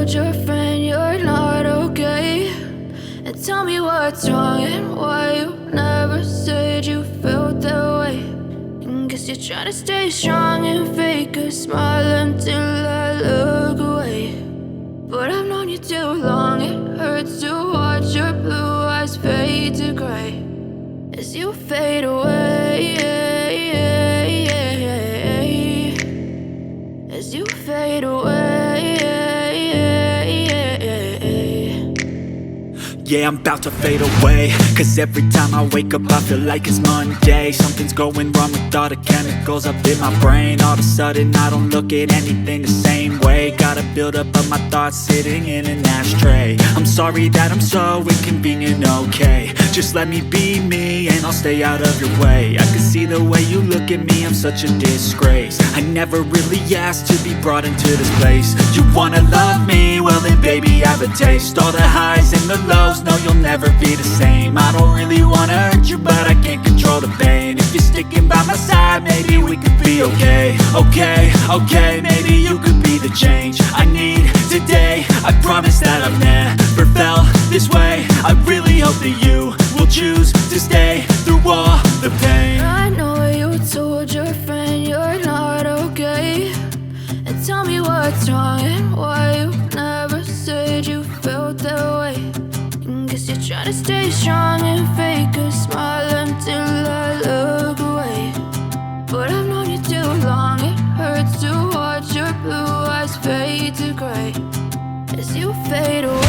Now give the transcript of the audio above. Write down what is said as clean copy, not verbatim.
told your friend you're not okay? And tell me what's wrong and why you never said you felt that way. And guess you're trying to stay strong and fake a smile until I look away. But I've known you too long, it hurts to watch your blue eyes fade to gray as you fade away, as you fade away. Yeah, I'm about to fade away, cause every time I wake up I feel like it's Monday. Something's going wrong with all the chemicals up in my brain. All of a sudden I don't look at anything the same way. Got a buildup of my thoughts sitting in an ashtray. I'm sorry that I'm so inconvenient, okay? Just let me be me and I'll stay out of your way. I can see the way you look at me, I'm such a disgrace. I never really asked to be brought into this place. You wanna love me? Well then baby, have a taste. All the highs and the lows, no, you'll never be the same. I don't really wanna hurt you, but I can't control the pain. If you're sticking by my side, maybe we could be okay. Okay, maybe you could be the change I need today. I promise that I've never felt this way. I really hope that you will choose to stay through all the pain. I know you told your friend you're not okay. And tell me what's wrong and why you never said you felt that way. And guess you're trying to stay strong and fake a smile until I look away. But I've known you too long, it hurts to watch your blue eyes fade to gray as you fade away.